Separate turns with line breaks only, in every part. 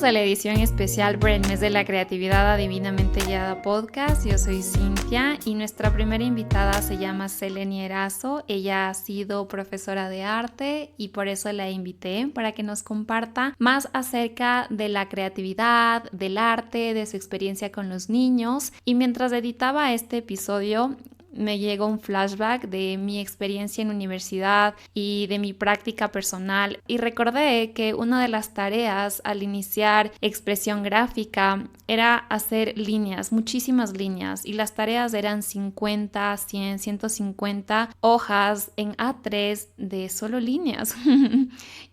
Bienvenidos a la edición especial por el mes de la creatividad Divinamente Guiada Podcast. Yo soy Cintia y nuestra primera invitada se llama Seleni Erazo. Ella ha sido profesora de arte y por eso la invité para que nos comparta más acerca de la creatividad, del arte, de su experiencia con los niños. Y mientras editaba este episodio, me llegó un flashback de mi experiencia en universidad y de mi práctica personal y recordé que una de las tareas al iniciar expresión gráfica era hacer líneas, muchísimas líneas, y las tareas eran 50, 100, 150 hojas en A3 de solo líneas.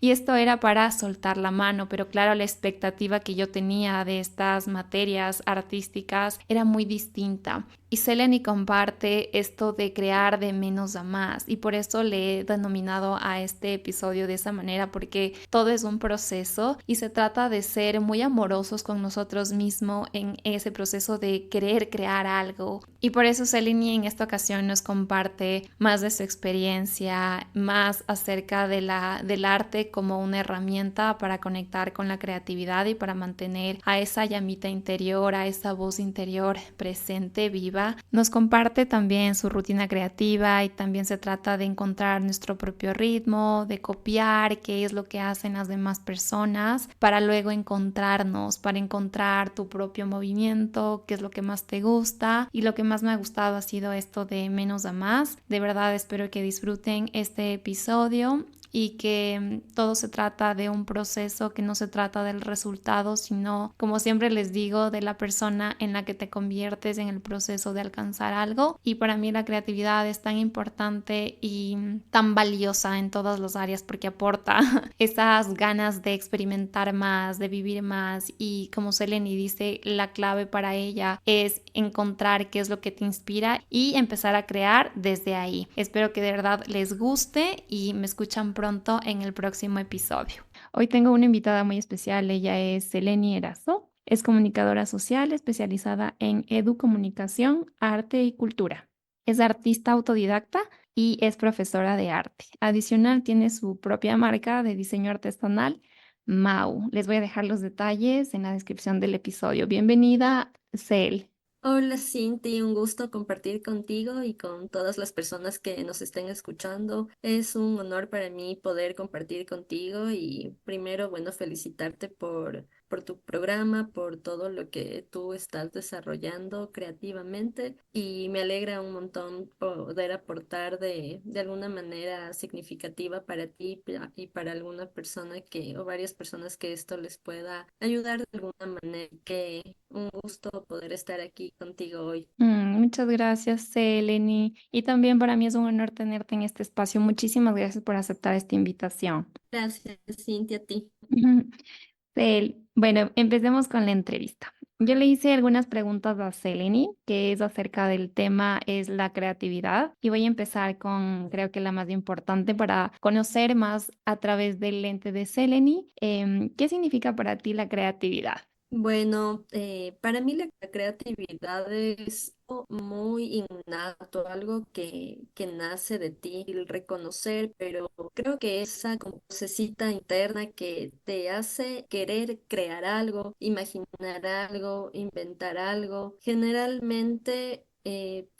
Y esto era para soltar la mano, pero claro, la expectativa que yo tenía de estas materias artísticas era muy distinta. Y Seleni comparte esto de crear de menos a más, y por eso le he denominado a este episodio de esa manera, porque todo es un proceso y se trata de ser muy amorosos con nosotros mismos en ese proceso de querer crear algo. Y por eso Seleni en esta ocasión nos comparte más de su experiencia, más acerca de del arte como una herramienta para conectar con la creatividad y para mantener a esa llamita interior, a esa voz interior presente, viva. Nos comparte también su rutina creativa y también se trata de encontrar nuestro propio ritmo, de copiar qué es lo que hacen las demás personas para luego encontrarnos, para encontrar tu propio movimiento, qué es lo que más te gusta. Y lo que más me ha gustado ha sido esto de menos a más. De verdad espero que disfruten este episodio y que todo se trata de un proceso, que no se trata del resultado, sino, como siempre les digo, de la persona en la que te conviertes en el proceso de alcanzar algo. Y para mí la creatividad es tan importante y tan valiosa en todas las áreas porque aporta esas ganas de experimentar más, de vivir más, y como Seleni dice, la clave para ella es encontrar qué es lo que te inspira y empezar a crear desde ahí. Espero que de verdad les guste y me escuchan pronto en el próximo episodio. Hoy tengo una invitada muy especial. Ella es Seleni Erazo. Es comunicadora social especializada en educomunicación, arte y cultura. Es artista autodidacta y es profesora de arte. Adicional, tiene su propia marca de diseño artesanal, Mau. Les voy a dejar los detalles en la descripción del episodio. Bienvenida, Cel.
Hola Cinti, un gusto compartir contigo y con todas las personas que nos estén escuchando. Es un honor para mí poder compartir contigo y primero, bueno, felicitarte por tu programa, por todo lo que tú estás desarrollando creativamente, y me alegra un montón poder aportar de alguna manera significativa para ti y para alguna persona o varias personas que esto les pueda ayudar de alguna manera. Que un gusto poder estar aquí contigo hoy.
Muchas gracias, Seleni. Y también para mí es un honor tenerte en este espacio. Muchísimas gracias por aceptar esta invitación.
Gracias, Cintia, a ti.
Bueno, empecemos con la entrevista. Yo le hice algunas preguntas a Seleni, que es acerca del tema, es la creatividad. Y voy a empezar con, creo que la más importante para conocer más a través del lente de Seleni. ¿Qué significa para ti la creatividad?
Bueno, para mí la creatividad es algo muy innato, algo que nace de ti, el reconocer, pero creo que esa como vocecita interna que te hace querer crear algo, imaginar algo, inventar algo, generalmente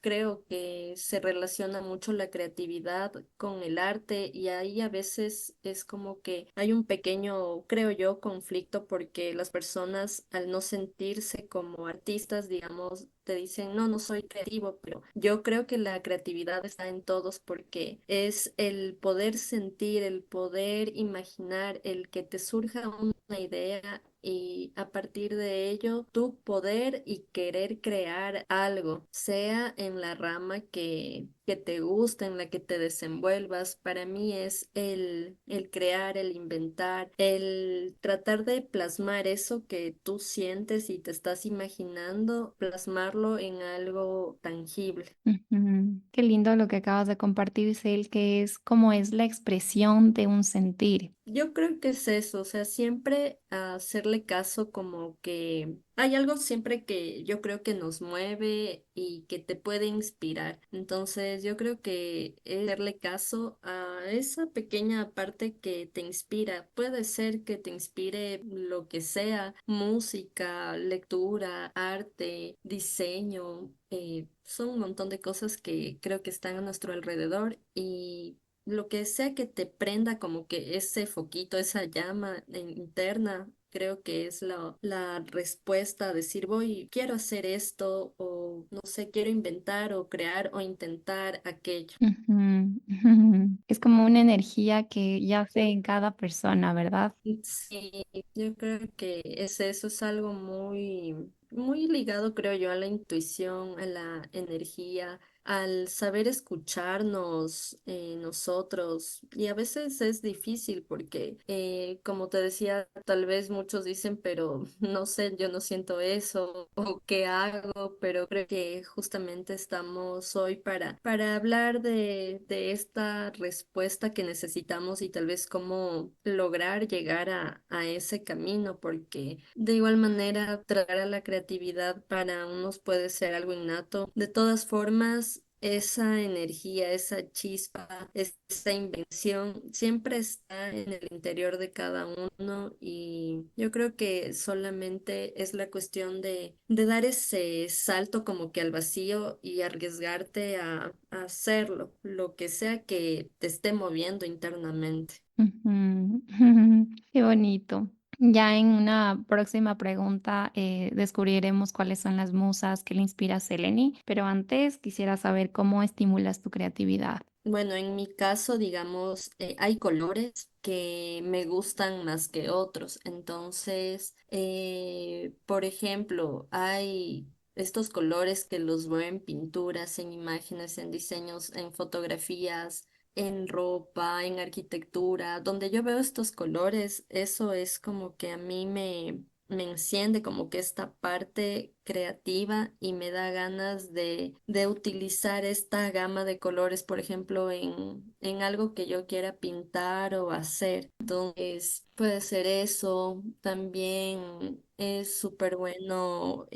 creo que se relaciona mucho la creatividad con el arte, y ahí a veces es como que hay un pequeño, creo yo, conflicto, porque las personas al no sentirse como artistas, digamos, te dicen, no, no soy creativo, pero yo creo que la creatividad está en todos, porque es el poder sentir, el poder imaginar, el que te surja una idea y a partir de ello tú poder y querer crear algo, sea en la rama que te gusta, en la que te desenvuelvas. Para mí es el crear, el inventar, el tratar de plasmar eso que tú sientes y te estás imaginando, plasmarlo en algo tangible.
Ujú. Qué lindo lo que acabas de compartir, Cel, que es como es la expresión de un sentir.
Yo creo que es eso, o sea, siempre hacerle caso, como que hay algo siempre que yo creo que nos mueve y que te puede inspirar. Entonces yo creo que es darle caso a esa pequeña parte que te inspira. Puede ser que te inspire lo que sea, música, lectura, arte, diseño. Son un montón de cosas que creo que están a nuestro alrededor y lo que sea que te prenda como que ese foquito, esa llama interna, creo que es la respuesta a decir, voy, quiero hacer esto o no sé, quiero inventar o crear o intentar aquello.
Ujú, ujú. Es como una energía que yace en cada persona, ¿verdad?
Sí, yo creo que es eso, es algo muy ligado, creo yo, a la intuición, a la energía, al saber escucharnos nosotros. Y a veces es difícil porque, como te decía, tal vez muchos dicen, pero no sé, yo no siento eso o qué hago, pero creo que justamente estamos hoy para hablar de esta respuesta que necesitamos y tal vez cómo lograr llegar a ese camino, porque de igual manera traer a la creatividad para unos puede ser algo innato. De todas formas, esa energía, esa chispa, esa invención siempre está en el interior de cada uno y yo creo que solamente es la cuestión de dar ese salto como que al vacío y arriesgarte a hacerlo, lo que sea que te esté moviendo internamente.
Ujú, qué bonito. Ya en una próxima pregunta descubriremos cuáles son las musas que le inspira a Seleni, pero antes quisiera saber cómo estimulas tu creatividad.
Bueno, en mi caso, digamos, hay colores que me gustan más que otros. Entonces, por ejemplo, hay estos colores que los veo en pinturas, en imágenes, en diseños, en fotografías, en ropa, en arquitectura. Donde yo veo estos colores, eso es como que a mí me enciende como que esta parte creativa y me da ganas de utilizar esta gama de colores, por ejemplo, en algo que yo quiera pintar o hacer. Entonces, puede ser eso. También es súper bueno,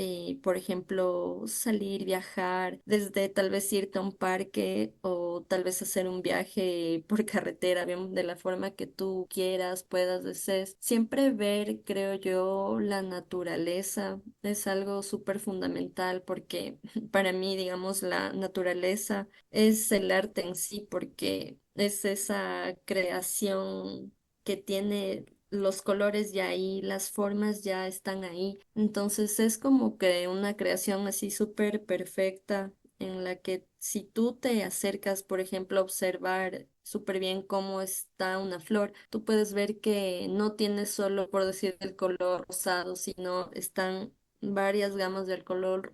por ejemplo, salir, viajar, desde tal vez irte a un parque o tal vez hacer un viaje por carretera, bien, de la forma que tú quieras, puedas, desees. Siempre ver, creo yo, la naturaleza es algo súper fundamental porque para mí, digamos, la naturaleza es el arte en sí porque es esa creación que tiene los colores ya ahí, las formas ya están ahí. Entonces es como que una creación así súper perfecta en la que si tú te acercas, por ejemplo, a observar súper bien cómo está una flor, tú puedes ver que no tiene solo, por decir, el color rosado, sino están varias gamas del color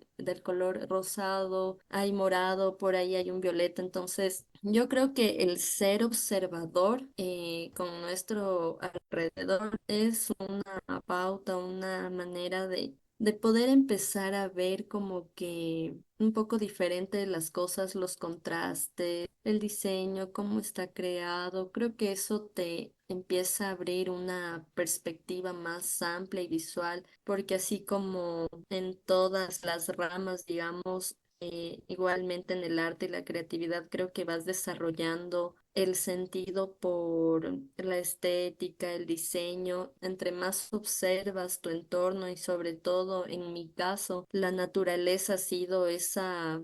rosado, hay morado, por ahí hay un violeta. Entonces, yo creo que el ser observador con nuestro alrededor es una pauta, una manera de poder empezar a ver como que un poco diferente las cosas, los contrastes, el diseño, cómo está creado. Creo que eso te empieza a abrir una perspectiva más amplia y visual, porque así como en todas las ramas, digamos, igualmente en el arte y la creatividad, creo que vas desarrollando el sentido por la estética, el diseño. Entre más observas tu entorno y sobre todo, en mi caso, la naturaleza ha sido esa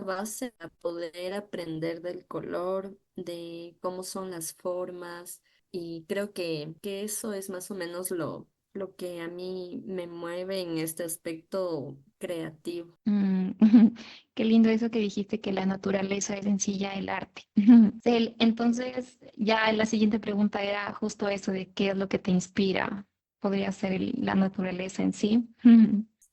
base para poder aprender del color, de cómo son las formas. Y creo que eso es más o menos lo que a mí me mueve en este aspecto creativo.
Mm, qué lindo eso que dijiste que la naturaleza es en sí ya el arte. Entonces, ya la siguiente pregunta era justo eso de qué es lo que te inspira. Podría ser la naturaleza en sí.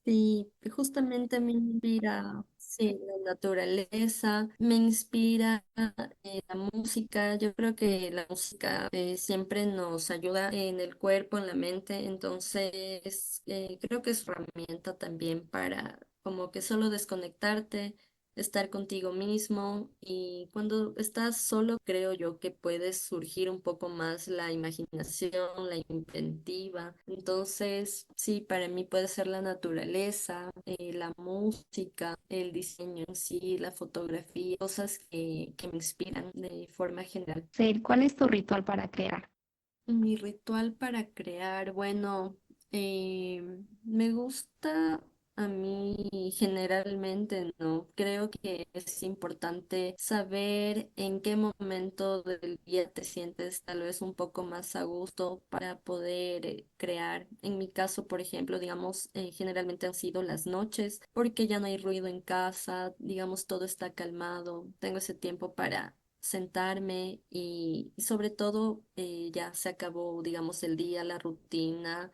Sí, justamente me inspira, sí, la naturaleza, me inspira la música. Yo creo que la música siempre nos ayuda en el cuerpo, en la mente, entonces creo que es herramienta también para como que solo desconectarte estar contigo mismo y cuando estás solo creo yo que puedes surgir un poco más la imaginación, la inventiva. Entonces, sí, para mí puede ser la naturaleza, la música, el diseño en sí, la fotografía, cosas que me inspiran de forma general.
Cel, ¿cuál es tu ritual para crear?
Mi ritual para crear, bueno, me gusta a mí generalmente, ¿no? Creo que es importante saber en qué momento del día te sientes tal vez un poco más a gusto para poder crear. En mi caso, por ejemplo, digamos, generalmente han sido las noches porque ya no hay ruido en casa, digamos, todo está calmado, tengo ese tiempo para sentarme y sobre todo ya se acabó, digamos, el día, la rutina,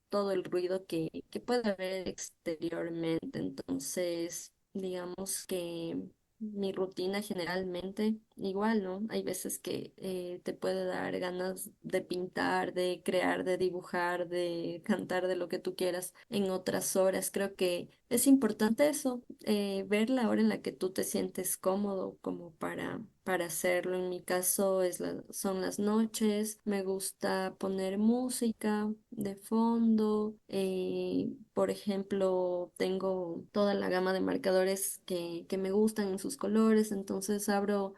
todo el ruido que puede haber exteriormente. Entonces, digamos que mi rutina generalmente igual, ¿no? Hay veces que te puede dar ganas de pintar, de crear, de dibujar, de cantar, de lo que tú quieras en otras horas. Creo que es importante eso, ver la hora en la que tú te sientes cómodo como para hacerlo. En mi caso son las noches, me gusta poner música de fondo. Por ejemplo, tengo toda la gama de marcadores que me gustan en sus colores, entonces abro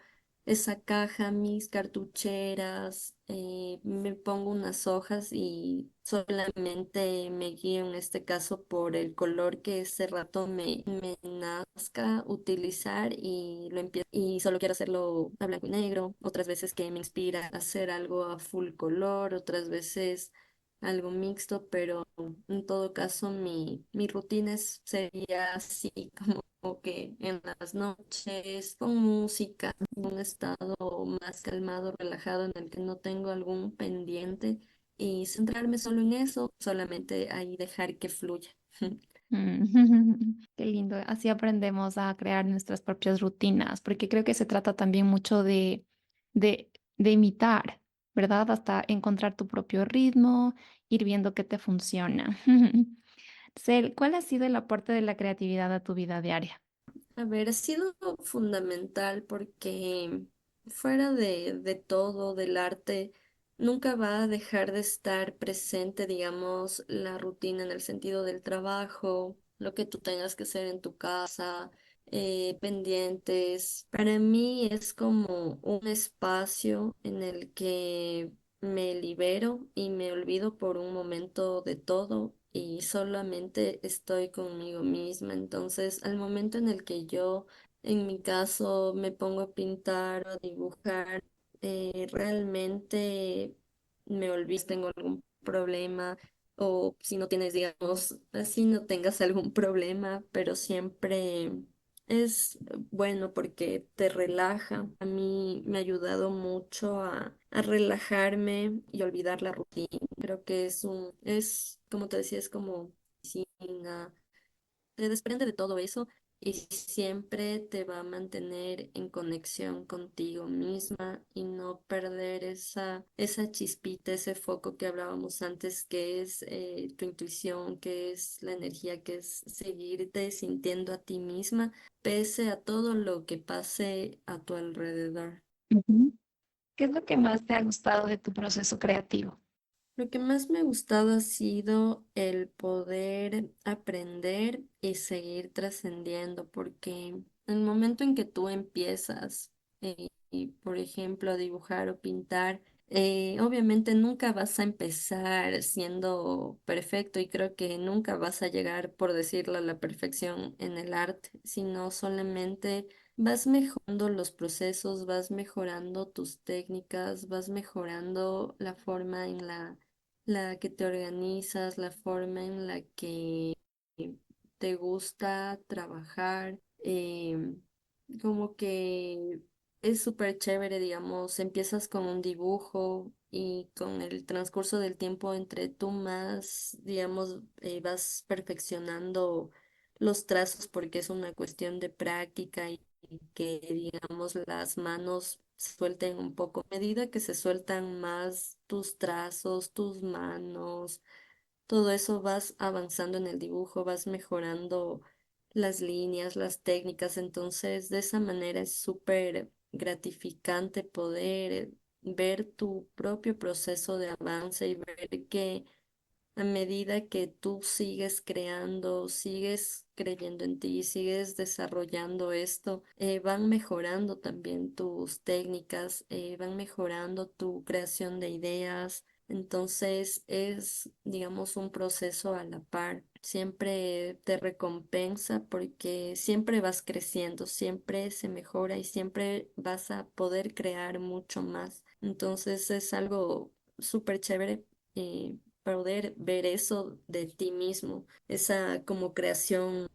esa caja, mis cartucheras, me pongo unas hojas y solamente me guío en este caso por el color que ese rato me nazca utilizar y lo empiezo y solo quiero hacerlo a blanco y negro, otras veces que me inspira a hacer algo a full color, otras veces algo mixto, pero en todo caso mi rutina sería así como que en las noches con música, en un estado más calmado, relajado, en el que no tengo algún pendiente y centrarme solo en eso, solamente ahí dejar que fluya.
Mm, Qué lindo. Así aprendemos a crear nuestras propias rutinas, porque creo que se trata también mucho de imitar, ¿verdad? Hasta encontrar tu propio ritmo, ir viendo qué te funciona. Cel, ¿cuál ha sido el aporte de la creatividad a tu vida diaria?
A ver, ha sido fundamental porque fuera de todo, del arte, nunca va a dejar de estar presente, digamos, la rutina en el sentido del trabajo, lo que tú tengas que hacer en tu casa, pendientes. Para mí es como un espacio en el que me libero y me olvido por un momento de todo y solamente estoy conmigo misma. Entonces, al momento en el que yo, en mi caso, me pongo a pintar o a dibujar, realmente me olvido si tengo algún problema o si no tienes, digamos, así no tengas algún problema, pero siempre es bueno porque te relaja. A mí me ha ayudado mucho a relajarme y olvidar la rutina. Creo que como te decía, es como medicina, te desprende de todo eso y siempre te va a mantener en conexión contigo misma y no perder esa chispita, ese foco que hablábamos antes, que es tu intuición, que es la energía, que es seguirte sintiendo a ti misma, pese a todo lo que pase a tu alrededor.
Ujú. ¿Qué es lo que más te ha gustado de tu proceso creativo?
Lo que más me ha gustado ha sido el poder aprender y seguir trascendiendo, porque en el momento en que tú empiezas, y, por ejemplo, a dibujar o pintar, obviamente nunca vas a empezar siendo perfecto y creo que nunca vas a llegar, por decirlo, a la perfección en el arte, sino solamente vas mejorando los procesos, vas mejorando tus técnicas, vas mejorando la forma en la que te organizas, la forma en la que te gusta trabajar, como que es súper chévere, digamos, empiezas con un dibujo y con el transcurso del tiempo entre tú más, digamos, vas perfeccionando los trazos porque es una cuestión de práctica y que, digamos, las manos se suelten un poco. A medida que se sueltan más tus trazos, tus manos, todo eso vas avanzando en el dibujo, vas mejorando las líneas, las técnicas. Entonces, de esa manera es súper gratificante poder ver tu propio proceso de avance y ver que a medida que tú sigues creando, sigues creyendo en ti, sigues desarrollando esto, van mejorando también tus técnicas, van mejorando tu creación de ideas. Entonces es, digamos, un proceso a la par. Siempre te recompensa porque siempre vas creciendo, siempre se mejora y siempre vas a poder crear mucho más. Entonces es algo súper chévere. Poder ver eso de ti mismo, esa como creación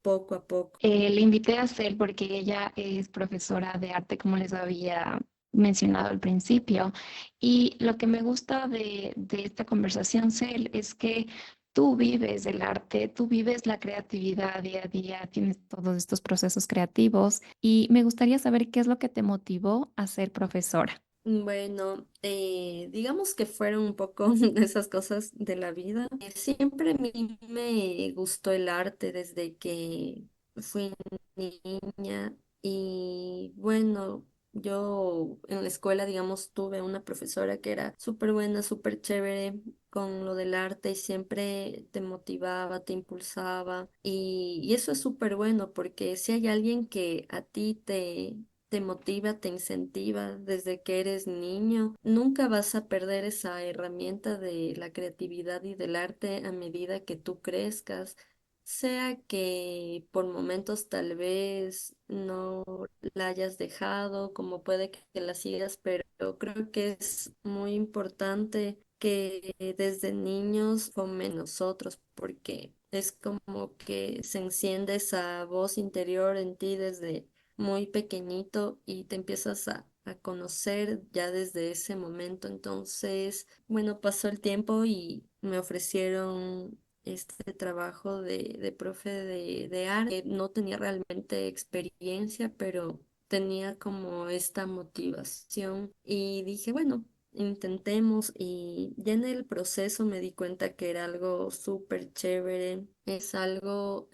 poco a poco.
Le invité a Cel porque ella es profesora de arte, como les había mencionado al principio. Y lo que me gusta de esta conversación, Cel, es que tú vives el arte, tú vives la creatividad día a día, tienes todos estos procesos creativos. Y me gustaría saber qué es lo que te motivó a ser profesora.
Bueno, digamos que fueron un poco de esas cosas de la vida. Siempre a mí me gustó el arte desde que fui niña y bueno, yo en la escuela, digamos, tuve una profesora que era súper buena, súper chévere con lo del arte y siempre te motivaba, te impulsaba y eso es súper bueno porque si hay alguien que a ti te motiva, te incentiva desde que eres niño. Nunca vas a perder esa herramienta de la creatividad y del arte a medida que tú crezcas, sea que por momentos tal vez no la hayas dejado, como puede que la sigas, pero creo que es muy importante que desde niños fomen nosotros, porque es como que se enciende esa voz interior en ti desde muy pequeñito y te empiezas a conocer ya desde ese momento. Entonces, bueno, pasó el tiempo y me ofrecieron este trabajo de profe de arte. No tenía realmente experiencia, pero tenía como esta motivación y dije, bueno. Intentemos y ya en el proceso me di cuenta que era algo súper chévere, es algo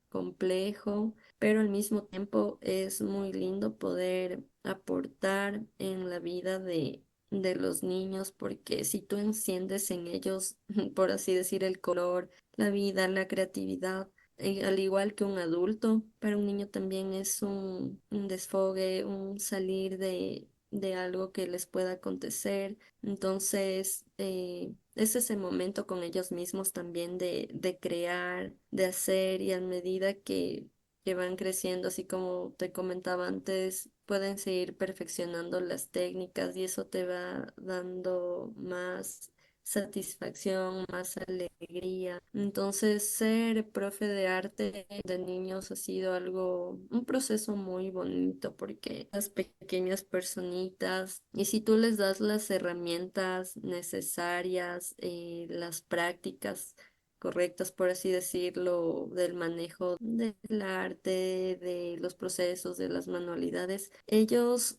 complejo, pero al mismo tiempo es muy lindo poder aportar en la vida de los niños, porque si tú enciendes en ellos, por así decir, el color, la vida, la creatividad, al igual que un adulto, para un niño también es un desfogue, un salir de algo que les pueda acontecer. Entonces, es ese momento con ellos mismos también de crear, de hacer y a medida que van creciendo, así como te comentaba antes, pueden seguir perfeccionando las técnicas y eso te va dando más satisfacción, más alegría. Entonces, ser profe de arte de niños ha sido algo, un proceso muy bonito porque las pequeñas personitas, y si tú les das las herramientas necesarias, las prácticas, correctas, por así decirlo, del manejo del arte, de los procesos, de las manualidades. Ellos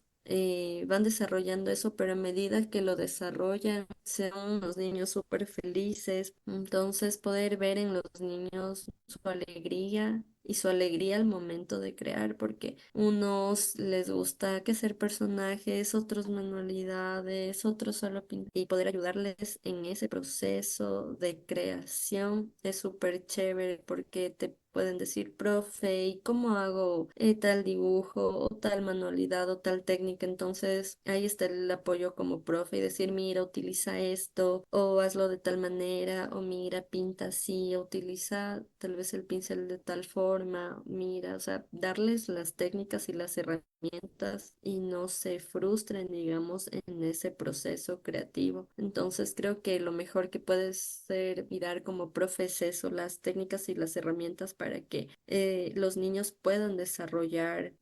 van desarrollando eso, pero a medida que lo desarrollan, son unos niños súper felices. Entonces, poder ver en los niños su alegría y su alegría al momento de crear, porque unos les gusta que ser personajes, otros manualidades, otros solo pintar, y poder ayudarles en ese proceso de creación es súper chévere porque te pueden decir, profe, ¿y cómo hago tal dibujo o tal manualidad o tal técnica? Entonces ahí está el apoyo como profe y decir, mira, utiliza esto o hazlo de tal manera o mira, pinta así o utiliza tal vez el pincel de tal forma, mira, o sea, darles las técnicas y las herramientas y no se frustren, digamos, en ese proceso creativo. Entonces creo que lo mejor que puedes ser y dar como profe es eso, las técnicas y las herramientas para que los niños puedan desarrollar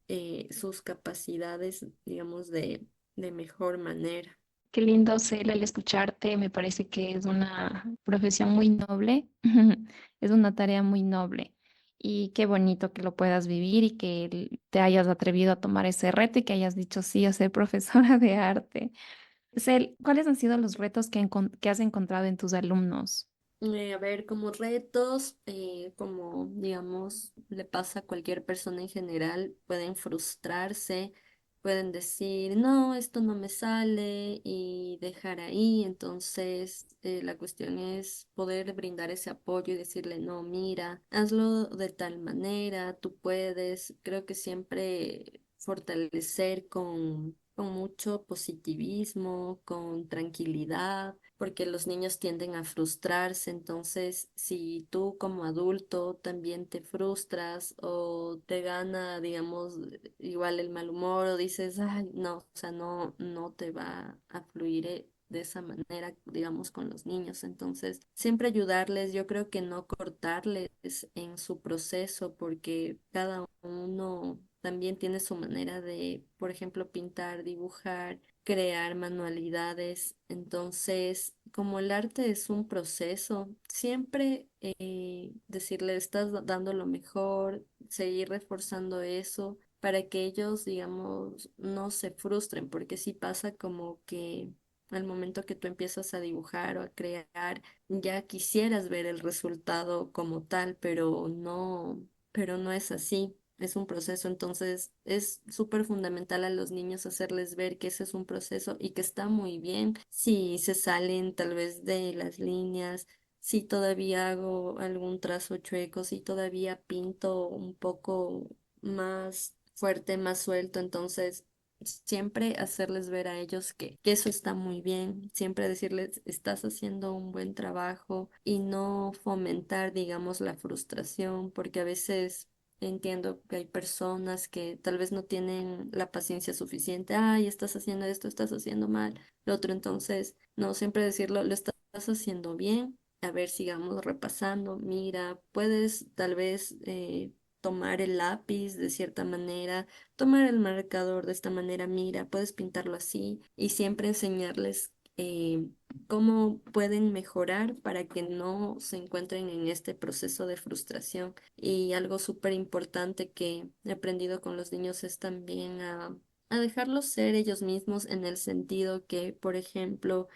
sus capacidades, digamos, de mejor manera.
Qué lindo, Cel, el escucharte. Me parece que es una profesión muy noble, es una tarea muy noble. Y qué bonito que lo puedas vivir y que te hayas atrevido a tomar ese reto y que hayas dicho sí a ser profesora de arte. Cel, ¿cuáles han sido los retos que has encontrado en tus alumnos?
A ver, como retos, como digamos, le pasa a cualquier persona en general, pueden frustrarse, pueden decir, no, esto no me sale y dejar ahí. Entonces, la cuestión es poder brindar ese apoyo y decirle, no, mira, hazlo de tal manera, tú puedes. Creo que siempre fortalecer con mucho positivismo, con tranquilidad, porque los niños tienden a frustrarse. Entonces, si tú como adulto también te frustras o te gana, digamos, igual el mal humor o dices, ay, no, o sea, no te va a fluir. De esa manera, digamos, con los niños. Entonces, siempre ayudarles, yo creo que no cortarles en su proceso, porque cada uno también tiene su manera de, por ejemplo, pintar, dibujar, crear manualidades. Entonces, como el arte es un proceso, siempre decirle, estás dando lo mejor, seguir reforzando eso para que ellos, digamos, no se frustren, porque sí pasa como que al momento que tú empiezas a dibujar o a crear, ya quisieras ver el resultado como tal, pero no es así. Es un proceso. Entonces es súper fundamental a los niños hacerles ver que ese es un proceso y que está muy bien si se salen tal vez de las líneas, si todavía hago algún trazo chueco, si todavía pinto un poco más fuerte, más suelto. Entonces siempre hacerles ver a ellos que eso está muy bien, siempre decirles, estás haciendo un buen trabajo y no fomentar, digamos, la frustración, porque a veces entiendo que hay personas que tal vez no tienen la paciencia suficiente. Ay, estás haciendo esto, estás haciendo mal, lo otro. Entonces, no siempre decirlo, lo estás haciendo bien. A ver, sigamos repasando. Mira, puedes tal vez tomar el lápiz de cierta manera, tomar el marcador de esta manera. Mira, puedes pintarlo así y siempre enseñarles cómo pueden mejorar para que no se encuentren en este proceso de frustración. Y algo súper importante que he aprendido con los niños es también a dejarlos ser ellos mismos, en el sentido que, por ejemplo,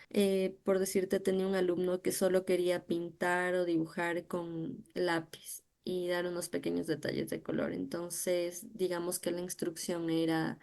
por decirte, tenía un alumno que solo quería pintar o dibujar con lápiz y dar unos pequeños detalles de color. Entonces, digamos que la instrucción era,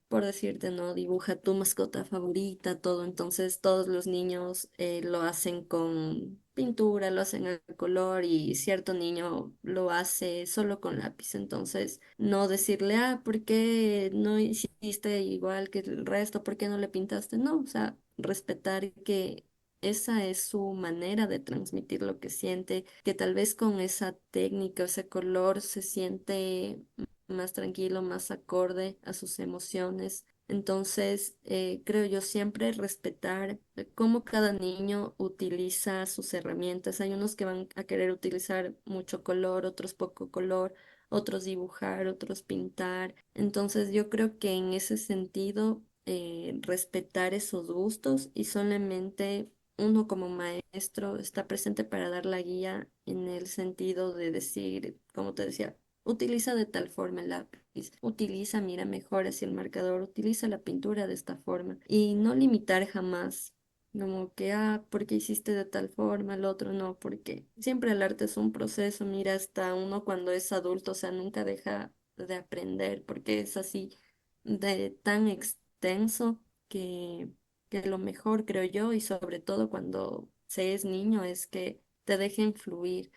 por decirte, ¿no? Dibuja tu mascota favorita, todo. Entonces, todos los niños lo hacen con pintura, lo hacen a color, y cierto niño lo hace solo con lápiz. Entonces, no decirle, ah, ¿por qué no hiciste igual que el resto? ¿Por qué no le pintaste? No, o sea, respetar que esa es su manera de transmitir lo que siente, que tal vez con esa técnica, ese color se siente más tranquilo, más acorde a sus emociones. Entonces, creo yo siempre respetar cómo cada niño utiliza sus herramientas. Hay unos que van a querer utilizar mucho color, otros poco color, otros dibujar, otros pintar. Entonces, yo creo que en ese sentido, respetar esos gustos, y solamente uno como maestro está presente para dar la guía, en el sentido de decir, como te decía, utiliza de tal forma el lápiz, utiliza, mira, mejor así el marcador, utiliza la pintura de esta forma, y no limitar jamás, como que, ah, porque hiciste de tal forma, el otro no, porque siempre el arte es un proceso. Mira, hasta uno cuando es adulto, o sea, nunca deja de aprender, porque es así de tan extenso que lo mejor, creo yo, y sobre todo cuando se es niño, es que te dejen fluir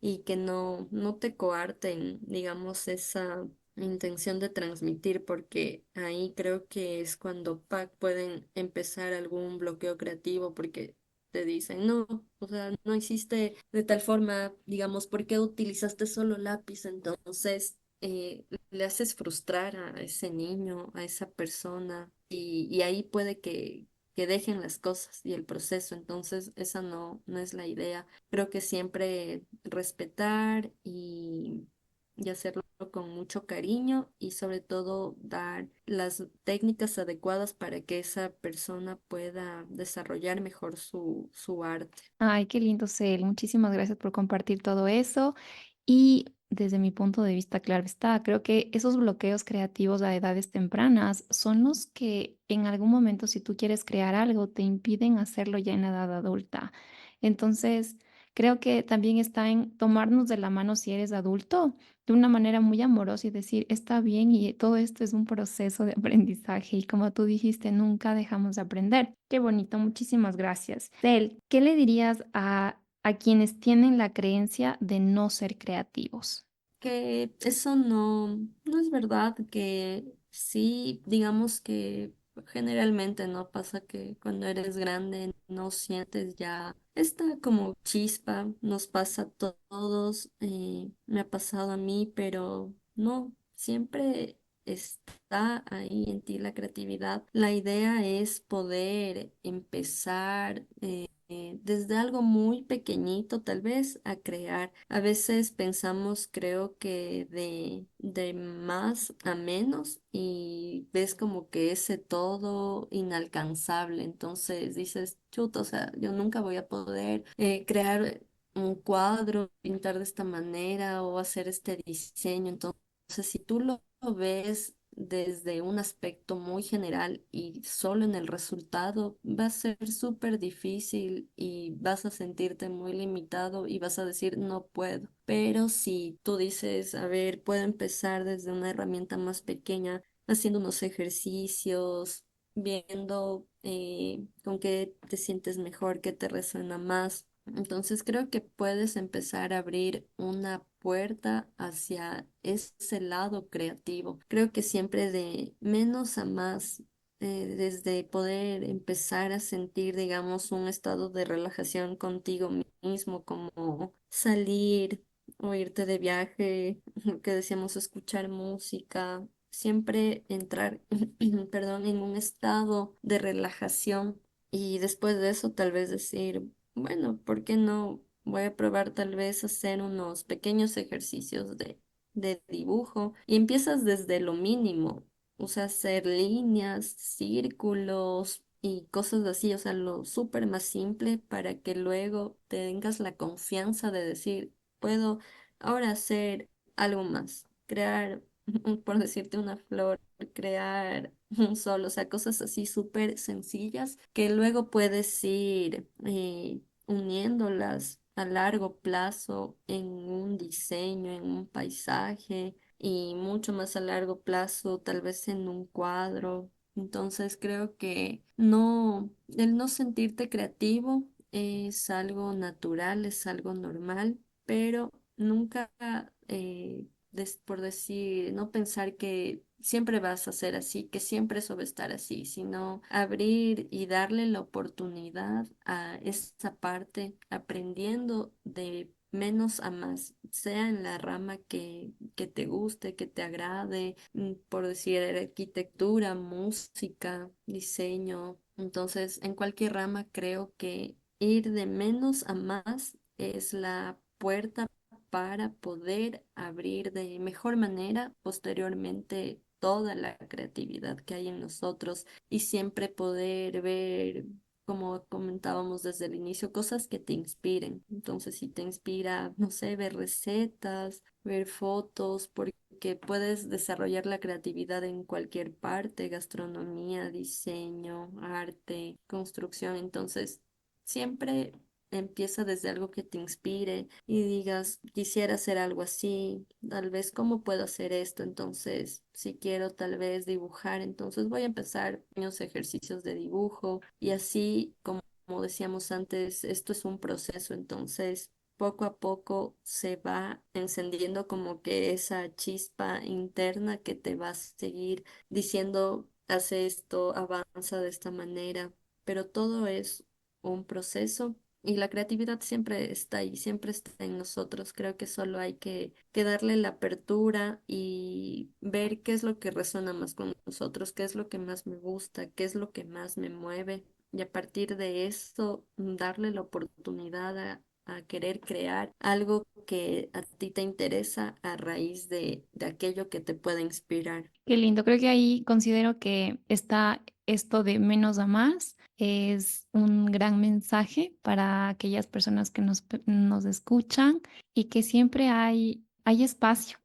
y que no te coarten, digamos, esa intención de transmitir, porque ahí creo que es cuando pueden empezar algún bloqueo creativo, porque te dicen, no, o sea, no hiciste de tal forma, digamos, ¿por qué utilizaste solo lápiz? Entonces, le haces frustrar a ese niño, a esa persona, y ahí puede que dejen las cosas y el proceso. Entonces, esa no es la idea. Creo que siempre respetar y hacerlo con mucho cariño, y sobre todo dar las técnicas adecuadas para que esa persona pueda desarrollar mejor su arte.
Ay, qué lindo, Cel. Muchísimas gracias por compartir todo eso. Y desde mi punto de vista, claro está, creo que esos bloqueos creativos a edades tempranas son los que en algún momento, si tú quieres crear algo, te impiden hacerlo ya en la edad adulta. Entonces, creo que también está en tomarnos de la mano si eres adulto, de una manera muy amorosa y decir, está bien y todo esto es un proceso de aprendizaje y como tú dijiste, nunca dejamos de aprender. Qué bonito, muchísimas gracias. Del, ¿qué le dirías a quienes tienen la creencia de no ser creativos?
Que eso no es verdad, que sí, digamos que generalmente no pasa que cuando eres grande no sientes ya esta como chispa, nos pasa a todos, me ha pasado a mí, pero no, siempre está ahí en ti la creatividad. La idea es poder empezar. Desde algo muy pequeñito tal vez a crear. A veces pensamos, creo que de más a menos y ves como que ese todo inalcanzable. Entonces dices, chuta, o sea, yo nunca voy a poder crear un cuadro, pintar de esta manera o hacer este diseño. Entonces, si tú lo ves desde un aspecto muy general y solo en el resultado, va a ser súper difícil y vas a sentirte muy limitado y vas a decir, no puedo. Pero si tú dices, a ver, puedo empezar desde una herramienta más pequeña, haciendo unos ejercicios, viendo con qué te sientes mejor, qué te resuena más. Entonces creo que puedes empezar a abrir una puerta hacia ese lado creativo. Creo que siempre de menos a más, desde poder empezar a sentir, digamos, un estado de relajación contigo mismo, como salir o irte de viaje, que decíamos escuchar música. Siempre entrar, perdón, en un estado de relajación y después de eso tal vez decir, bueno, ¿por qué no? Voy a probar tal vez hacer unos pequeños ejercicios de dibujo y empiezas desde lo mínimo. Usa hacer líneas, círculos y cosas así, o sea, lo súper más simple para que luego tengas la confianza de decir, puedo ahora hacer algo más, crear, por decirte una flor, crear un sol, o sea, cosas así súper sencillas que luego puedes ir uniéndolas a largo plazo en un diseño, en un paisaje y mucho más a largo plazo, tal vez en un cuadro. Entonces creo que no, el no sentirte creativo es algo natural, es algo normal, pero nunca, por decir, no pensar que siempre vas a ser así, que siempre eso va a estar así, sino abrir y darle la oportunidad a esa parte, aprendiendo de menos a más, sea en la rama que te guste, que te agrade, por decir arquitectura, música, diseño. Entonces, en cualquier rama creo que ir de menos a más es la puerta para poder abrir de mejor manera posteriormente toda la creatividad que hay en nosotros y siempre poder ver, como comentábamos desde el inicio, cosas que te inspiren. Entonces, si te inspira, no sé, ver recetas, ver fotos, porque puedes desarrollar la creatividad en cualquier parte, gastronomía, diseño, arte, construcción. Entonces, siempre empieza desde algo que te inspire y digas, quisiera hacer algo así, tal vez, ¿cómo puedo hacer esto? Entonces, si quiero tal vez dibujar, entonces voy a empezar unos ejercicios de dibujo y así, como decíamos antes, esto es un proceso, entonces poco a poco se va encendiendo como que esa chispa interna que te va a seguir diciendo, hace esto, avanza de esta manera, pero todo es un proceso y la creatividad siempre está ahí, siempre está en nosotros. Creo que solo hay que darle la apertura y ver qué es lo que resuena más con nosotros, qué es lo que más me gusta, qué es lo que más me mueve. Y a partir de eso, darle la oportunidad a querer crear algo que a ti te interesa a raíz de aquello que te pueda inspirar.
Qué lindo. Creo que ahí considero que está esto de menos a más. Es un gran mensaje para aquellas personas que nos escuchan y que siempre hay espacio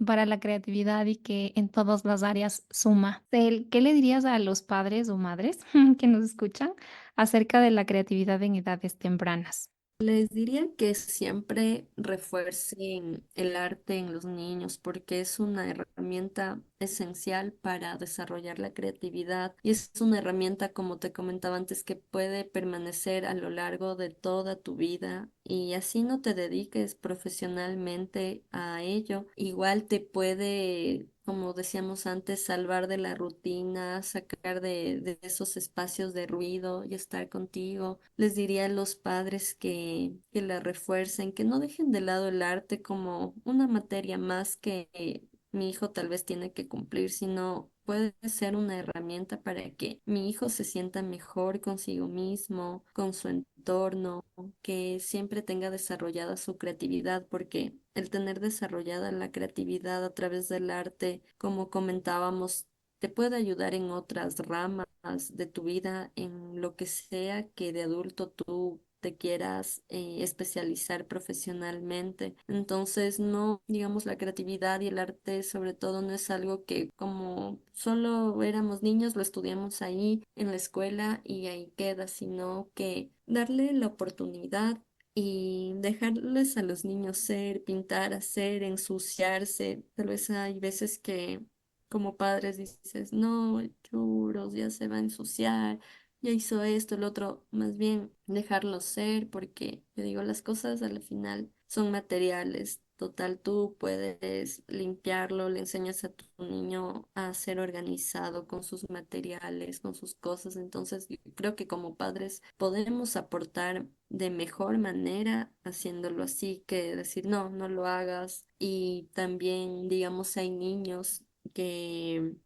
para la creatividad y que en todas las áreas suma. ¿Qué le dirías a los padres o madres que nos escuchan acerca de la creatividad en edades tempranas?
Les diría que siempre refuercen el arte en los niños porque es una herramienta esencial para desarrollar la creatividad y es una herramienta, como te comentaba antes, que puede permanecer a lo largo de toda tu vida y así no te dediques profesionalmente a ello. Igual te puede, como decíamos antes, salvar de la rutina, sacar de esos espacios de ruido y estar contigo. Les diría a los padres que la refuercen, que no dejen de lado el arte como una materia más que mi hijo tal vez tiene que cumplir, sino puede ser una herramienta para que mi hijo se sienta mejor consigo mismo, con su entorno, que siempre tenga desarrollada su creatividad, porque el tener desarrollada la creatividad a través del arte, como comentábamos, te puede ayudar en otras ramas de tu vida, en lo que sea que de adulto tú te quieras especializar profesionalmente. Entonces, no, digamos, la creatividad y el arte sobre todo no es algo que como solo éramos niños, lo estudiamos ahí en la escuela y ahí queda, sino que darle la oportunidad y dejarles a los niños ser, pintar, hacer, ensuciarse. Tal vez hay veces que como padres dices, no, churros, ya se va a ensuciar, ya hizo esto, el otro, más bien dejarlo ser, porque yo digo, las cosas al final son materiales. Total, tú puedes limpiarlo, le enseñas a tu niño a ser organizado con sus materiales, con sus cosas. Entonces, yo creo que como padres podemos aportar de mejor manera haciéndolo así que decir, no, no lo hagas. Y también, digamos, hay niños que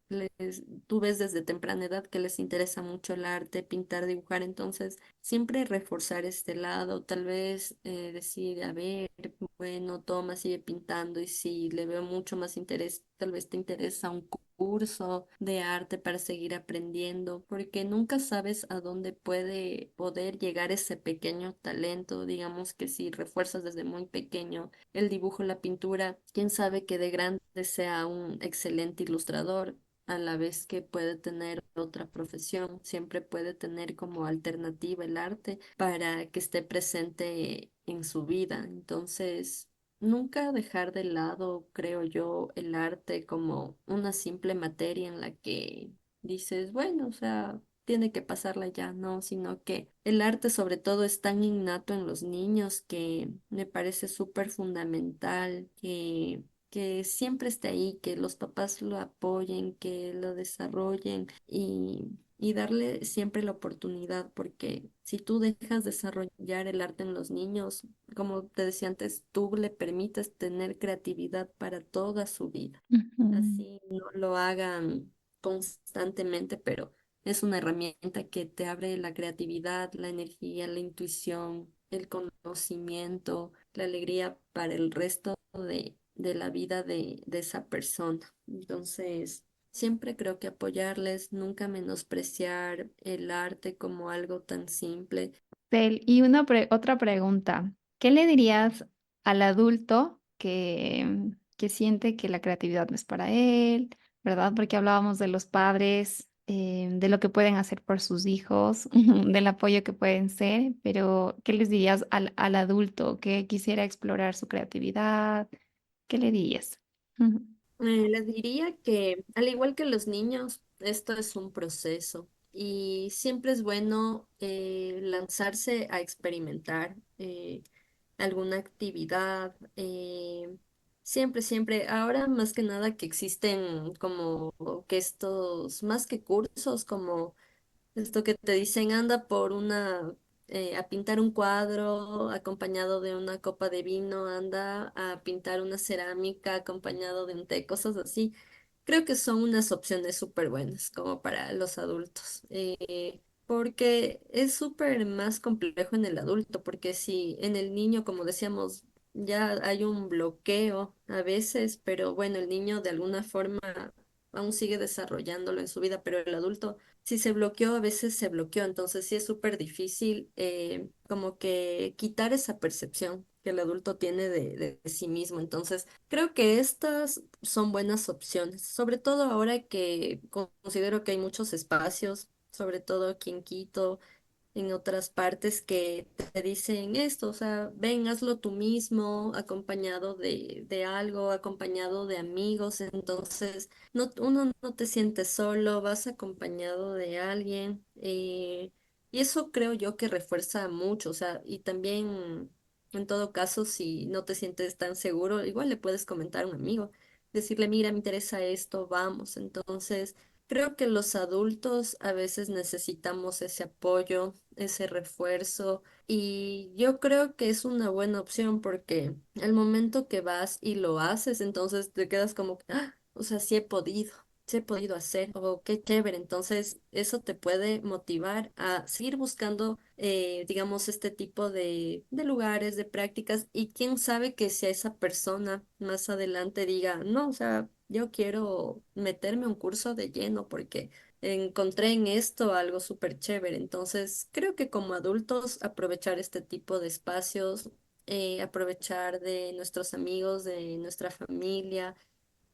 tú ves desde temprana edad que les interesa mucho el arte, pintar, dibujar, entonces siempre reforzar este lado, tal vez decir, a ver, bueno, toma, sigue pintando y si le veo mucho más interés, tal vez te interesa un curso de arte para seguir aprendiendo, porque nunca sabes a dónde puede poder llegar ese pequeño talento, digamos que si refuerzas desde muy pequeño el dibujo, la pintura, quién sabe que de grande sea un excelente ilustrador, a la vez que puede tener otra profesión, siempre puede tener como alternativa el arte para que esté presente en su vida. Entonces, nunca dejar de lado, creo yo, el arte como una simple materia en la que dices, bueno, o sea, tiene que pasarla ya, no, sino que el arte sobre todo es tan innato en los niños que me parece súper fundamental que siempre esté ahí, que los papás lo apoyen, que lo desarrollen y darle siempre la oportunidad, porque si tú dejas desarrollar el arte en los niños, como te decía antes, tú le permites tener creatividad para toda su vida.
Ujú.
Así no lo hagan constantemente, pero es una herramienta que te abre la creatividad, la energía, la intuición, el conocimiento, la alegría para el resto de la vida de esa persona. Entonces, siempre creo que apoyarles, nunca menospreciar el arte como algo tan simple.
Y otra pregunta, ¿qué le dirías al adulto que siente que la creatividad no es para él, ¿verdad? Porque hablábamos de los padres, de lo que pueden hacer por sus hijos, del apoyo que pueden ser, pero ¿qué les dirías al adulto que quisiera explorar su creatividad? ¿Qué le dirías? Ujú.
Les diría que, al igual que los niños, esto es un proceso y siempre es bueno lanzarse a experimentar alguna actividad. Siempre, siempre, ahora más que nada que existen como que estos, más que cursos, como esto que te dicen, anda por a pintar un cuadro acompañado de una copa de vino, anda a pintar una cerámica acompañado de un té, cosas así. Creo que son unas opciones súper buenas como para los adultos, porque es súper más complejo en el adulto, porque si en el niño, como decíamos, ya hay un bloqueo a veces, pero bueno, el niño de alguna forma aún sigue desarrollándolo en su vida, pero el adulto si se bloqueó, a veces se bloqueó, entonces sí es súper difícil como que quitar esa percepción que el adulto tiene de sí mismo. Entonces, creo que estas son buenas opciones, sobre todo ahora que considero que hay muchos espacios, sobre todo aquí en Quito en otras partes que te dicen esto, o sea, ven, hazlo tú mismo, acompañado de algo, acompañado de amigos, entonces no, uno no te siente solo, vas acompañado de alguien, y eso creo yo que refuerza mucho, o sea, y también en todo caso, si no te sientes tan seguro, igual le puedes comentar a un amigo, decirle, mira, me interesa esto, vamos, entonces... Creo que los adultos a veces necesitamos ese apoyo, ese refuerzo y yo creo que es una buena opción porque al momento que vas y lo haces, entonces te quedas como, "Ah, o sea, sí he podido hacer, o qué chévere". Entonces eso te puede motivar a seguir buscando, digamos, este tipo de lugares, de prácticas y quién sabe que si a esa persona más adelante diga, no, o sea, yo quiero meterme a un curso de lleno porque encontré en esto algo súper chévere. Entonces, creo que como adultos aprovechar este tipo de espacios, aprovechar de nuestros amigos, de nuestra familia,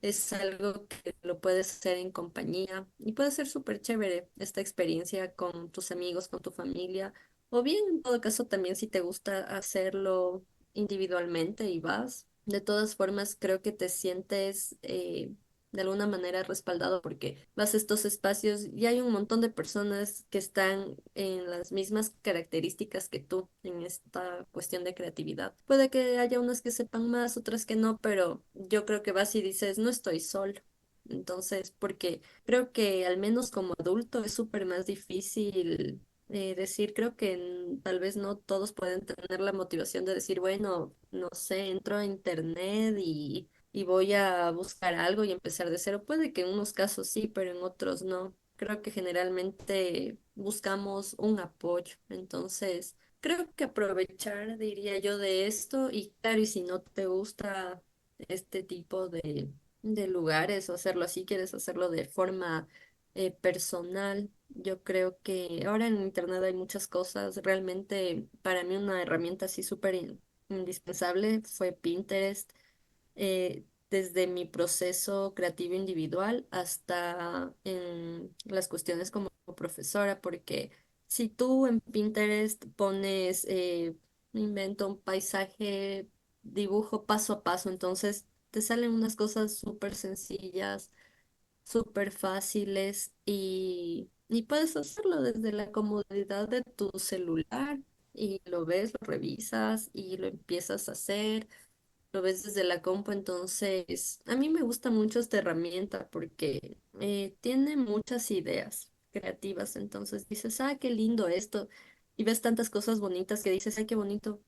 es algo que lo puedes hacer en compañía y puede ser súper chévere esta experiencia con tus amigos, con tu familia, o bien en todo caso también si te gusta hacerlo individualmente y vas. De todas formas, creo que te sientes de alguna manera respaldado porque vas a estos espacios y hay un montón de personas que están en las mismas características que tú en esta cuestión de creatividad. Puede que haya unas que sepan más, otras que no, pero yo creo que vas y dices, no estoy solo. Entonces, porque creo que al menos como adulto es súper más difícil decir, creo que tal vez no todos pueden tener la motivación de decir, bueno, no sé, entro a internet y voy a buscar algo y empezar de cero. Puede que en unos casos sí, pero en otros no. Creo que generalmente buscamos un apoyo. Entonces, creo que aprovechar, diría yo, de esto y claro, y si no te gusta este tipo de lugares o hacerlo así, quieres hacerlo de forma personal. Yo creo que ahora en Internet hay muchas cosas. Realmente para mí una herramienta así súper indispensable fue Pinterest, desde mi proceso creativo individual hasta en las cuestiones como profesora, porque si tú en Pinterest pones, invento un paisaje, dibujo paso a paso, entonces te salen unas cosas súper sencillas, súper fáciles y puedes hacerlo desde la comodidad de tu celular y lo ves, lo revisas y lo empiezas a hacer, lo ves desde la compu. Entonces a mí me gusta mucho esta herramienta porque tiene muchas ideas creativas, entonces dices, ah, qué lindo esto y ves tantas cosas bonitas que dices, ay, qué bonito,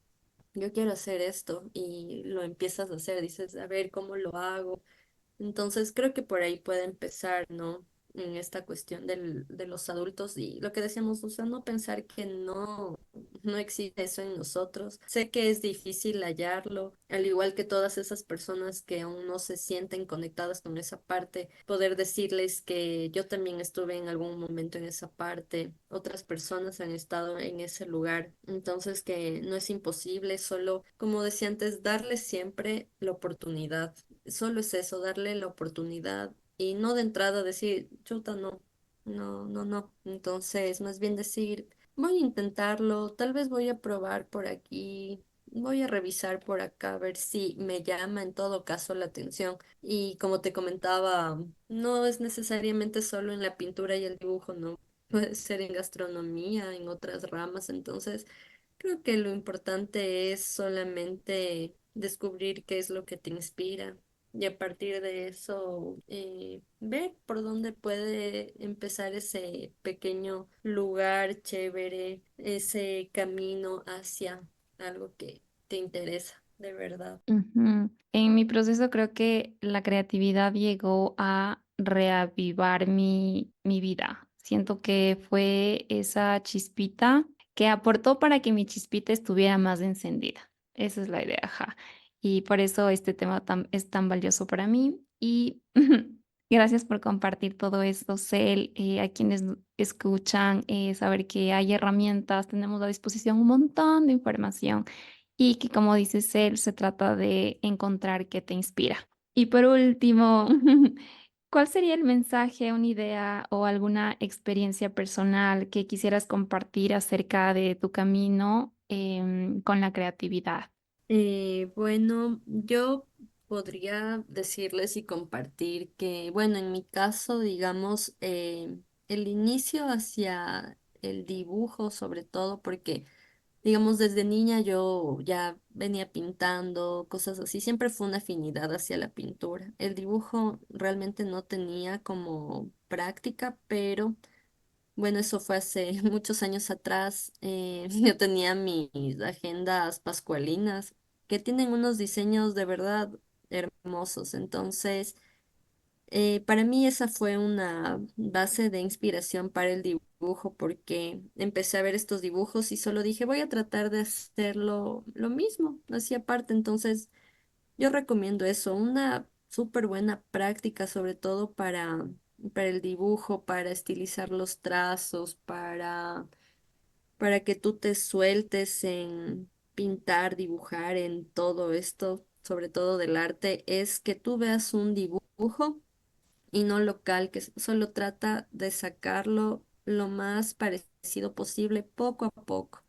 yo quiero hacer esto y lo empiezas a hacer, dices, a ver cómo lo hago. Entonces creo que por ahí puede empezar, ¿no? En esta cuestión de los adultos y lo que decíamos, o sea, no pensar que no existe eso en nosotros. Sé que es difícil hallarlo, al igual que todas esas personas que aún no se sienten conectadas con esa parte, poder decirles que yo también estuve en algún momento en esa parte, otras personas han estado en ese lugar, entonces que no es imposible, solo, como decía antes, darles siempre la oportunidad. Solo es eso, darle la oportunidad y no de entrada decir, chuta, no, no, no, no. Entonces, más bien decir, voy a intentarlo, tal vez voy a probar por aquí, voy a revisar por acá, a ver si me llama en todo caso la atención. Y como te comentaba, no es necesariamente solo en la pintura y el dibujo, no. Puede ser en gastronomía, en otras ramas. Entonces, creo que lo importante es solamente descubrir qué es lo que te inspira y a partir de eso ver por dónde puede empezar ese pequeño lugar chévere, ese camino hacia algo que te interesa de verdad.
Ujú. En mi proceso creo que la creatividad llegó a reavivar mi vida. Siento que fue esa chispita que aportó para que mi chispita estuviera más encendida. Esa es la idea, ajá. Y por eso este tema es tan valioso para mí. Y gracias por compartir todo esto, Cel, a quienes escuchan, saber que hay herramientas, tenemos a disposición un montón de información y que, como dices él, se trata de encontrar qué te inspira. Y por último, ¿Cuál sería el mensaje, una idea o alguna experiencia personal que quisieras compartir acerca de tu camino con la creatividad?
Bueno, yo podría decirles y compartir que, bueno, en mi caso, digamos, el inicio hacia el dibujo, sobre todo porque, digamos, desde niña yo ya venía pintando, cosas así, siempre fue una afinidad hacia la pintura. El dibujo realmente no tenía como práctica, pero... Bueno, eso fue hace muchos años atrás. Yo tenía mis agendas pascualinas que tienen unos diseños de verdad hermosos. Entonces, para mí esa fue una base de inspiración para el dibujo porque empecé a ver estos dibujos y solo dije, voy a tratar de hacerlo lo mismo, así aparte. Entonces, yo recomiendo eso, una súper buena práctica, sobre todo para el dibujo, para estilizar los trazos, para que tú te sueltes en pintar, dibujar, en todo esto, sobre todo del arte, es que tú veas un dibujo y no local, que solo trata de sacarlo lo más parecido posible, poco a poco.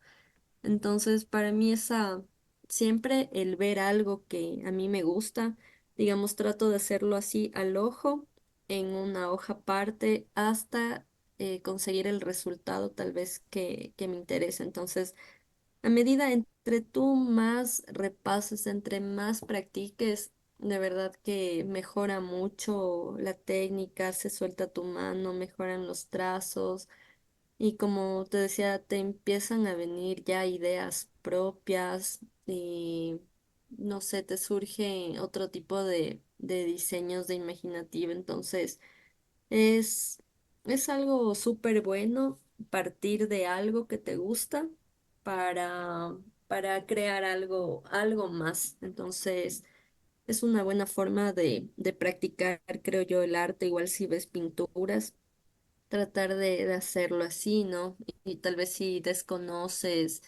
Entonces, para mí esa, siempre el ver algo que a mí me gusta, digamos, trato de hacerlo así al ojo, en una hoja aparte, hasta conseguir el resultado tal vez que me interesa. Entonces, a medida entre tú más repases, entre más practiques, de verdad que mejora mucho la técnica, se suelta tu mano, mejoran los trazos. Y como te decía, te empiezan a venir ya ideas propias y no sé, te surge otro tipo de diseños de imaginativa. Entonces, es, es algo súper bueno partir de algo que te gusta para, para crear algo más. Entonces, es una buena forma de practicar, creo yo, el arte. Igual si ves pinturas tratar de hacerlo así, ¿no? Y tal vez si desconoces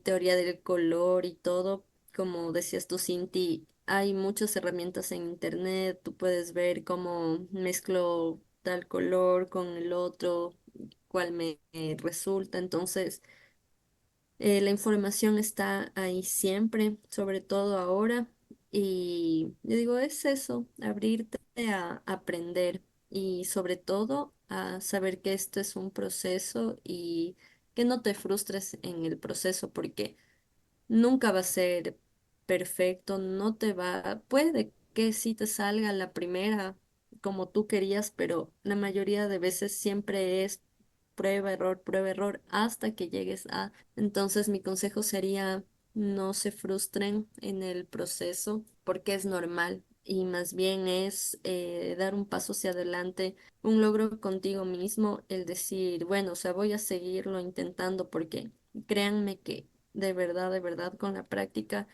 teoría del color y todo, como decías tú, Cinti, hay muchas herramientas en internet, tú puedes ver cómo mezclo tal color con el otro, cuál me resulta, entonces... La información está ahí siempre, sobre todo ahora. Y yo digo, es eso, abrirte a aprender y sobre todo a saber que esto es un proceso y que no te frustres en el proceso porque nunca va a ser perfecto, no te va, puede que sí te salga la primera como tú querías, pero la mayoría de veces siempre es prueba, error, hasta que llegues a. Entonces, mi consejo sería no se frustren en el proceso porque es normal y más bien es dar un paso hacia adelante, un logro contigo mismo, el decir, bueno, o sea, voy a seguirlo intentando porque créanme que de verdad, con la práctica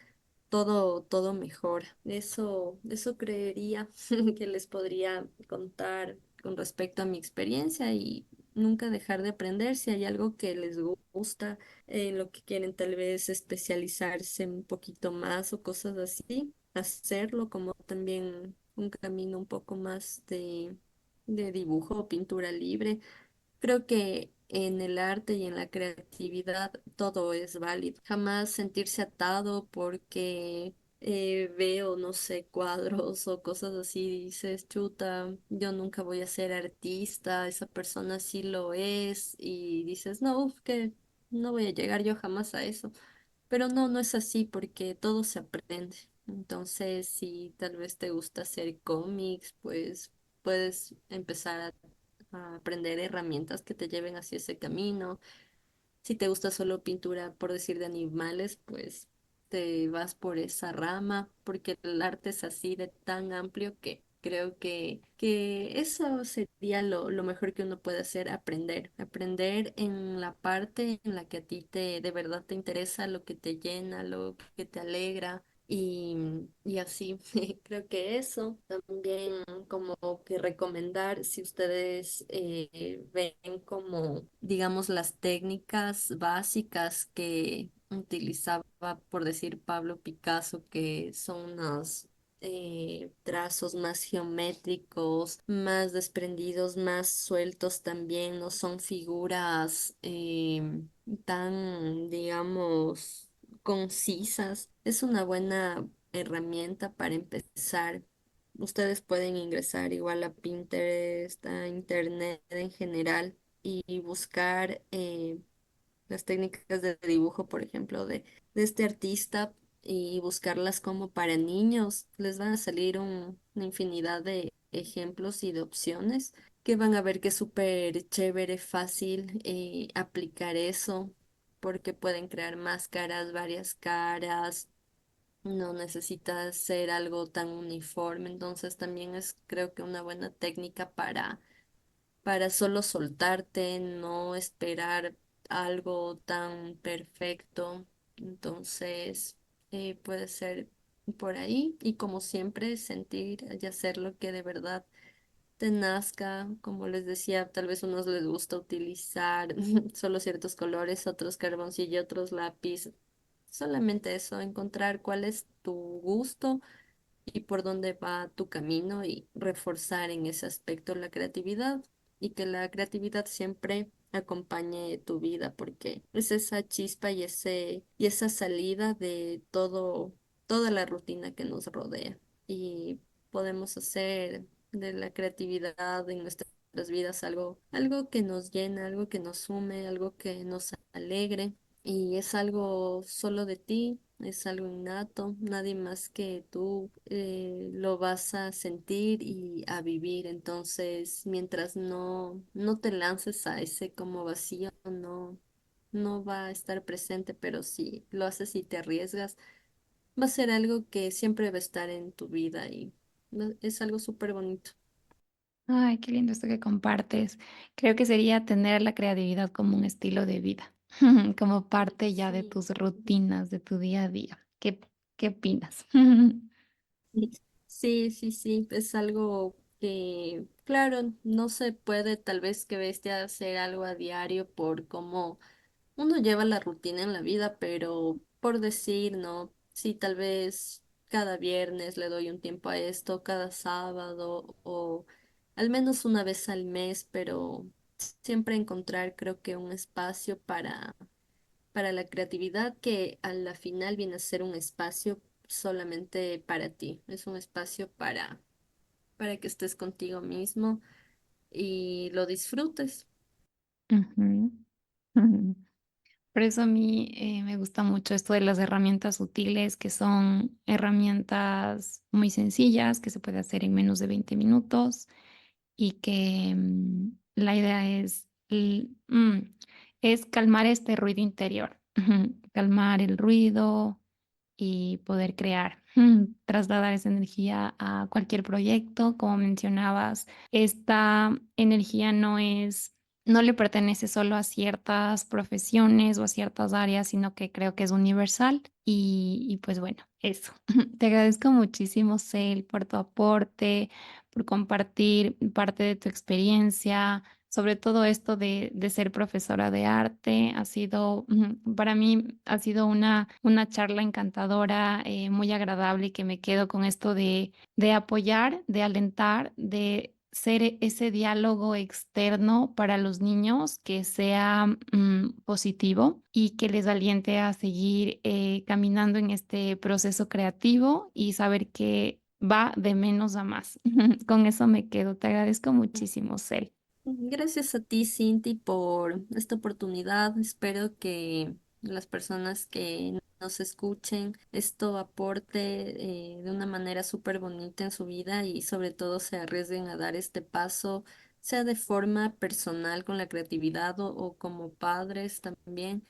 todo mejora. Eso creería que les podría contar con respecto a mi experiencia y nunca dejar de aprender si hay algo que les gusta, en lo que quieren tal vez especializarse un poquito más o cosas así, hacerlo como también un camino un poco más de dibujo o pintura libre. Creo que en el arte y en la creatividad todo es válido. Jamás sentirse atado porque veo, no sé, cuadros o cosas así, y dices, chuta, yo nunca voy a ser artista, esa persona sí lo es, y dices, no, uf, que no voy a llegar yo jamás a eso. Pero no, no es así porque todo se aprende. Entonces, si tal vez te gusta hacer cómics, pues puedes empezar a aprender herramientas que te lleven hacia ese camino. Si te gusta solo pintura, por decir, de animales, pues te vas por esa rama, porque el arte es así de tan amplio que creo que eso sería lo mejor que uno puede hacer, aprender, aprender en la parte en la que a ti de verdad te interesa, lo que te llena, lo que te alegra. Y así, creo que eso también como que recomendar si ustedes ven como, digamos, las técnicas básicas que utilizaba, por decir, Pablo Picasso, que son unas trazos más geométricos, más desprendidos, más sueltos también, no son figuras tan, digamos, concisas. Es una buena herramienta para empezar. Ustedes pueden ingresar igual a Pinterest, a Internet en general y buscar las técnicas de dibujo, por ejemplo, de este artista y buscarlas como para niños. Les van a salir una infinidad de ejemplos y de opciones que van a ver que es súper chévere, fácil aplicar eso, porque pueden crear máscaras, varias caras. No necesita ser algo tan uniforme, entonces también es creo que una buena técnica para solo soltarte, no esperar algo tan perfecto. Entonces, puede ser por ahí y como siempre sentir y hacer lo que de verdad te nazca. Como les decía, tal vez a unos les gusta utilizar solo ciertos colores, otros carboncillo, otros lápiz. Solamente eso, encontrar cuál es tu gusto y por dónde va tu camino y reforzar en ese aspecto la creatividad y que la creatividad siempre acompañe tu vida porque es esa chispa y esa salida de toda la rutina que nos rodea y podemos hacer de la creatividad en nuestras vidas algo que nos llena, algo que nos sume, algo que nos alegre y es algo solo de ti, es algo innato, nadie más que tú lo vas a sentir y a vivir. Entonces, mientras no te lances a ese como vacío, no va a estar presente, pero si lo haces y te arriesgas, va a ser algo que siempre va a estar en tu vida y es algo súper bonito.
Ay, qué lindo esto que compartes. Creo que sería tener la creatividad como un estilo de vida, como parte ya de
Sí.
tus rutinas, de tu día a día. ¿Qué opinas?
Sí, sí, sí, sí, es algo que, claro, no se puede tal vez que bestia hacer algo a diario por cómo uno lleva la rutina en la vida, pero por decir, ¿no? Sí, tal vez cada viernes le doy un tiempo a esto, cada sábado o al menos una vez al mes, pero siempre encontrar creo que un espacio para la creatividad que a la final viene a ser un espacio solamente para ti. Es un espacio para que estés contigo mismo y lo disfrutes.
Ujú, ujú. Por eso a mí me gusta mucho esto de las herramientas útiles, que son herramientas muy sencillas, que se puede hacer en menos de 20 minutos y que la idea es calmar este ruido interior, calmar el ruido y poder crear, trasladar esa energía a cualquier proyecto. Como mencionabas, esta energía no le pertenece solo a ciertas profesiones o a ciertas áreas, sino que creo que es universal. Y pues bueno, eso. Te agradezco muchísimo, Cel, por tu aporte, por compartir parte de tu experiencia, sobre todo esto de ser profesora de arte. Ha sido, para mí, ha sido una charla encantadora, muy agradable y que me quedo con esto de apoyar, de alentar, de ser ese diálogo externo para los niños que sea positivo y que les aliente a seguir caminando en este proceso creativo y saber que va de menos a más. Con eso me quedo. Te agradezco muchísimo, Cel.
Gracias a ti, Cindy, por esta oportunidad. Espero que las personas que nos escuchen esto aporte de una manera súper bonita en su vida y sobre todo se arriesguen a dar este paso, sea de forma personal con la creatividad o como padres también,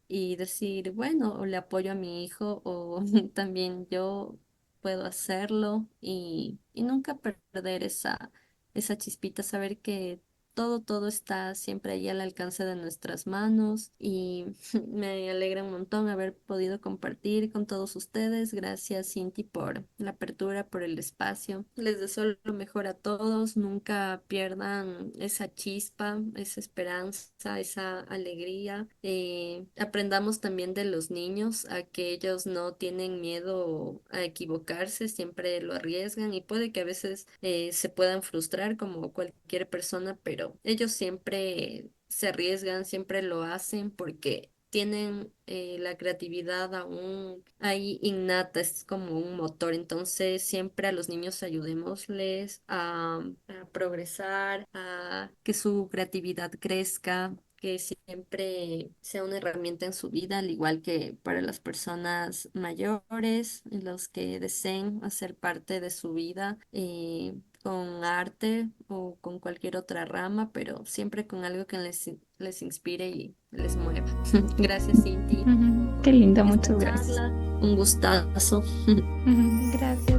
y decir, bueno, o le apoyo a mi hijo o también yo puedo hacerlo y nunca perder esa chispita, saber que todo está siempre ahí al alcance de nuestras manos y me alegra un montón haber podido compartir con todos ustedes. Gracias, Cinti, por la apertura, por el espacio. Les deseo lo mejor a todos. Nunca pierdan esa chispa, esa esperanza, esa alegría. Aprendamos también de los niños a que ellos no tienen miedo a equivocarse, siempre lo arriesgan y puede que a veces se puedan frustrar como cualquier persona, pero ellos siempre se arriesgan, siempre lo hacen porque tienen la creatividad aún ahí innata, es como un motor. Entonces, siempre a los niños ayudémosles a progresar, a que su creatividad crezca, que siempre sea una herramienta en su vida, al igual que para las personas mayores, los que deseen hacer parte de su vida. Con arte o con cualquier otra rama, pero siempre con algo que les inspire y les mueva. Gracias, Cinti,
Ujú. Qué
por
lindo,
esta
muchas gracias.
charla. Un gustazo.
Ujú. Gracias.